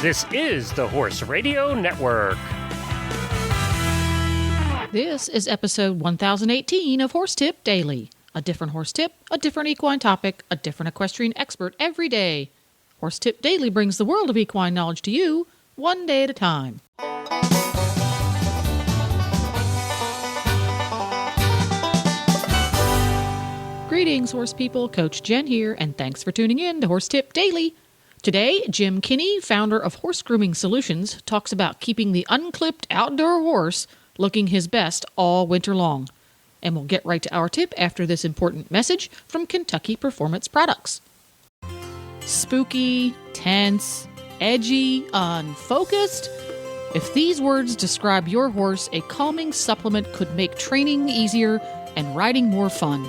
This is the Horse Radio Network. This is episode 1018 of Horse Tip Daily. A different horse tip, a different equine topic, a different equestrian expert every day. Horse Tip Daily brings the world of equine knowledge to you, one day at a time. Greetings, horse people. Coach Jen here, and thanks for tuning in to Horse Tip Daily. Today, Jim Kinney, founder of Horse Grooming Solutions, talks about keeping the unclipped outdoor horse looking his best all winter long. And we'll get right to our tip after this important message from Kentucky Performance Products. Spooky, tense, edgy, unfocused. If these words describe your horse, a calming supplement could make training easier and riding more fun.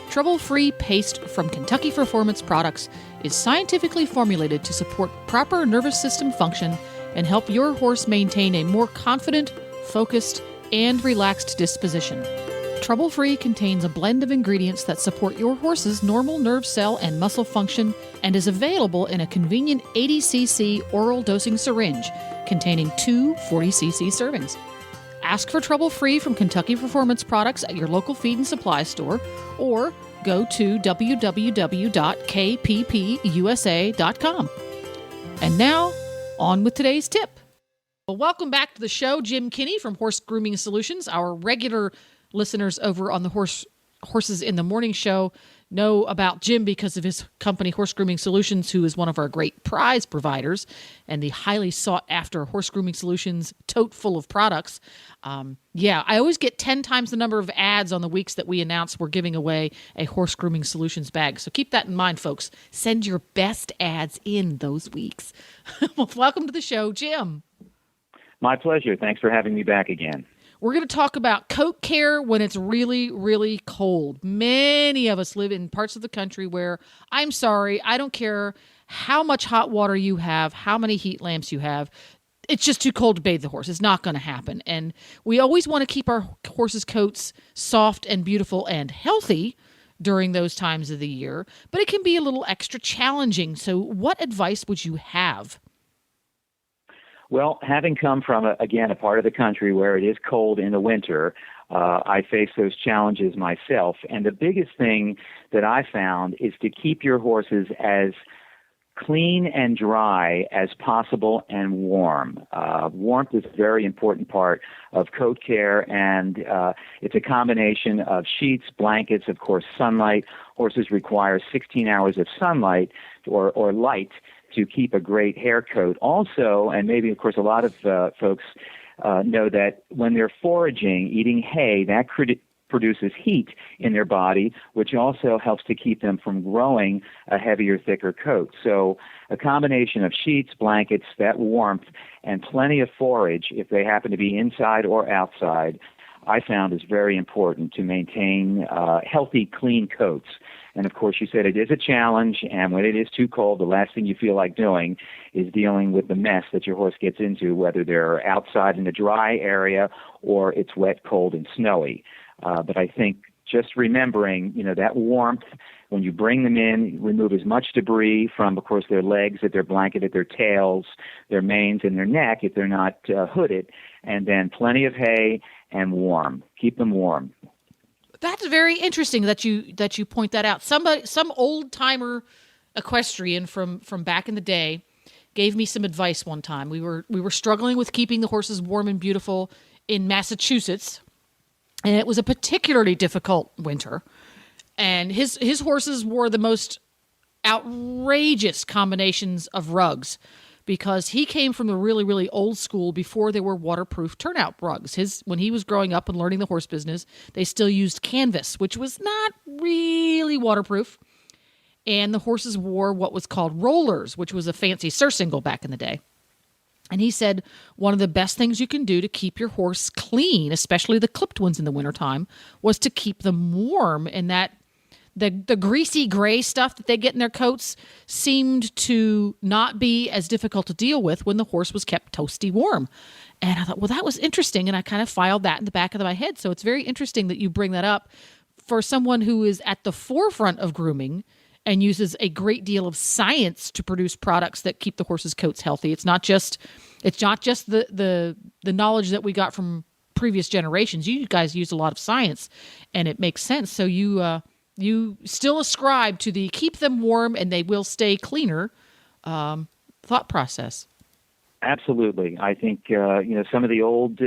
Trouble-free paste from Kentucky Performance Products is scientifically formulated to support proper nervous system function and help your horse maintain a more confident, focused, and relaxed disposition. Trouble-free contains a blend of ingredients that support your horse's normal nerve cell and muscle function and is available in a convenient 80cc oral dosing syringe containing two 40cc servings. Ask for Trouble-Free from Kentucky Performance Products at your local feed and supply store or go to www.kppusa.com. And now, on with today's tip. Well, welcome back to the show, Jim Kinney from Horse Grooming Solutions. Our regular listeners over on the Horses in the Morning show know about Jim because of his company, Horse Grooming Solutions, who is one of our great prize providers and the highly sought-after Horse Grooming Solutions tote full of products. I always get 10 times the number of ads on the weeks that we announce we're giving away a Horse Grooming Solutions bag. So keep that in mind, folks. Send your best ads in those weeks. Well, welcome to the show, Jim. My pleasure. Thanks for having me back again. We're going to talk about coat care when it's really, really cold. Many of us live in parts of the country where, I'm sorry, I don't care how much hot water you have, how many heat lamps you have. It's just too cold to bathe the horse. It's not going to happen. And we always want to keep our horses' coats soft and beautiful and healthy during those times of the year, but it can be a little extra challenging. So what advice would you have? Well, having come from, a part of the country where it is cold in the winter, I face those challenges myself. And the biggest thing that I found is to keep your horses as clean and dry as possible and warm. Warmth is a very important part of coat care, and it's a combination of sheets, blankets, of course, sunlight. Horses require 16 hours of sunlight or light to keep a great hair coat. Also, and maybe, of course, a lot of folks know that when they're foraging, eating hay, that produces heat in their body, which also helps to keep them from growing a heavier, thicker coat. So a combination of sheets, blankets, that warmth, and plenty of forage, if they happen to be inside or outside, I found is very important to maintain healthy, clean coats. And, of course, you said it is a challenge, and when it is too cold, the last thing you feel like doing is dealing with the mess that your horse gets into, whether they're outside in a dry area or it's wet, cold, and snowy. But I think just remembering, that warmth, when you bring them in, remove as much debris from, of course, their legs, their blanket, their tails, their manes, and their neck if they're not hooded, and then plenty of hay and warm. Keep them warm. That's very interesting that you point that out. Some old timer equestrian from back in the day gave me some advice one time. We were struggling with keeping the horses warm and beautiful in Massachusetts, and it was a particularly difficult winter. And his horses wore the most outrageous combinations of rugs, because he came from the really, really old school before there were waterproof turnout rugs. When he was growing up and learning the horse business, they still used canvas, which was not really waterproof. And the horses wore what was called rollers, which was a fancy surcingle back in the day. And he said one of the best things you can do to keep your horse clean, especially the clipped ones in the wintertime, was to keep them warm, and that the greasy gray stuff that they get in their coats seemed to not be as difficult to deal with when the horse was kept toasty warm. And I thought, well, that was interesting. And I kind of filed that in the back of my head. So it's very interesting that you bring that up for someone who is at the forefront of grooming and uses a great deal of science to produce products that keep the horses' coats healthy. It's not just the knowledge that we got from previous generations. You guys use a lot of science, and it makes sense. So you still ascribe to the keep them warm and they will stay cleaner thought process. Absolutely. I think some of the old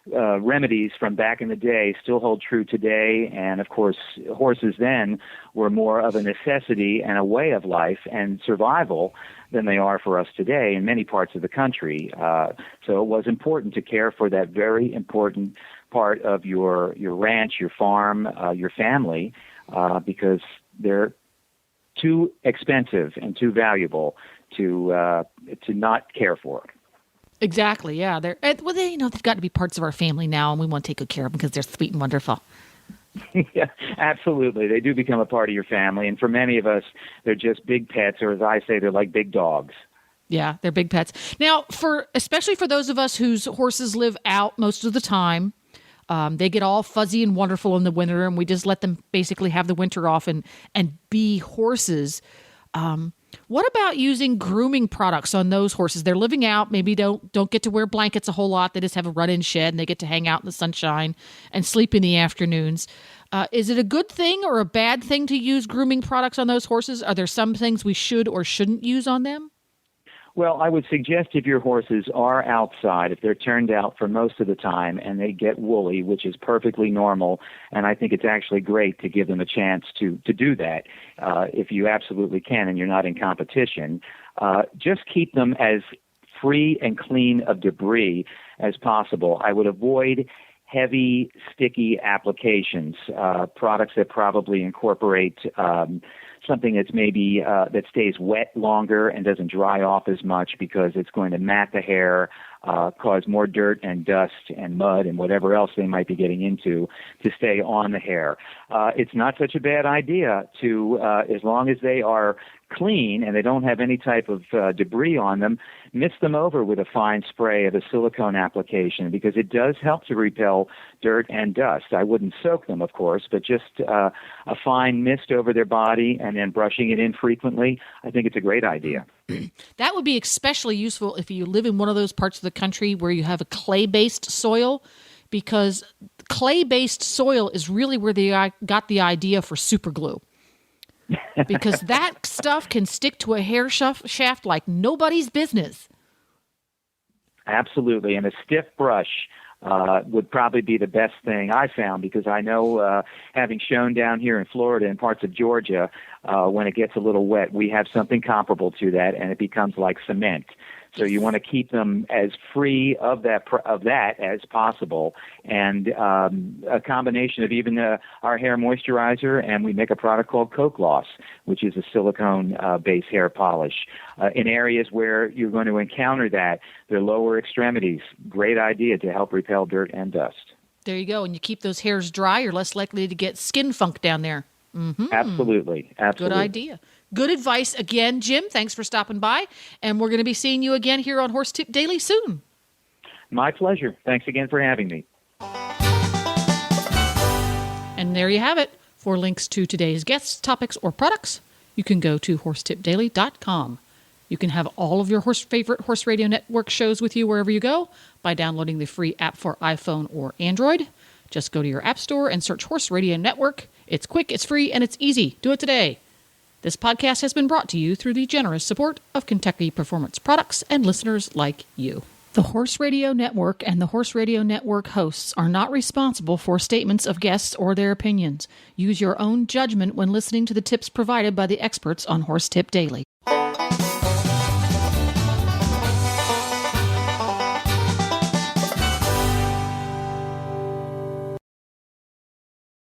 remedies from back in the day still hold true today. And of course, horses then were more of a necessity and a way of life and survival than they are for us today in many parts of the country. So it was important to care for that very important part of your ranch, your farm, your family, because they're too expensive and too valuable to not care for. Exactly. Yeah. They've got to be parts of our family now, and we want to take good care of them because they're sweet and wonderful. Yeah, absolutely. They do become a part of your family, and for many of us, they're just big pets, or as I say, they're like big dogs. Yeah, they're big pets. Now, especially for those of us whose horses live out most of the time, they get all fuzzy and wonderful in the winter, and we just let them basically have the winter off and be horses. What about using grooming products on those horses? They're living out, maybe don't get to wear blankets a whole lot. They just have a run-in shed, and they get to hang out in the sunshine and sleep in the afternoons. Is it a good thing or a bad thing to use grooming products on those horses? Are there some things we should or shouldn't use on them? Well, I would suggest if your horses are outside, if they're turned out for most of the time and they get woolly, which is perfectly normal, and I think it's actually great to give them a chance to do that if you absolutely can and you're not in competition, just keep them as free and clean of debris as possible. I would avoid heavy, sticky applications, products that probably incorporate something that's maybe that stays wet longer and doesn't dry off as much because it's going to mat the hair, cause more dirt and dust and mud and whatever else they might be getting into to stay on the hair. It's not such a bad idea to, as long as they are clean and they don't have any type of debris on them, mist them over with a fine spray of a silicone application because it does help to repel dirt and dust. I wouldn't soak them, of course, but just a fine mist over their body and then brushing it in frequently. I think it's a great idea. That would be especially useful if you live in one of those parts of the country where you have a clay-based soil, because clay-based soil is really where they got the idea for super glue. Because that stuff can stick to a hair shaft like nobody's business. Absolutely. And a stiff brush would probably be the best thing I found, because I know, having shown down here in Florida and parts of Georgia, when it gets a little wet, we have something comparable to that, and it becomes like cement. So you want to keep them as free of that as possible, and a combination of even our hair moisturizer, and we make a product called Coat Gloss, which is a silicone-based hair polish. In areas where you're going to encounter that, their lower extremities, great idea to help repel dirt and dust. There you go. And you keep those hairs dry, you're less likely to get skin funk down there. Mm-hmm. Absolutely. Good idea. Good advice again, Jim. Thanks for stopping by. And we're going to be seeing you again here on Horse Tip Daily soon. My pleasure. Thanks again for having me. And there you have it. For links to today's guests, topics, or products, you can go to horsetipdaily.com. You can have all of your favorite Horse Radio Network shows with you wherever you go by downloading the free app for iPhone or Android. Just go to your app store and search Horse Radio Network. It's quick, it's free, and it's easy. Do it today. This podcast has been brought to you through the generous support of Kentucky Performance Products and listeners like you. The Horse Radio Network and the Horse Radio Network hosts are not responsible for statements of guests or their opinions. Use your own judgment when listening to the tips provided by the experts on Horse Tip Daily.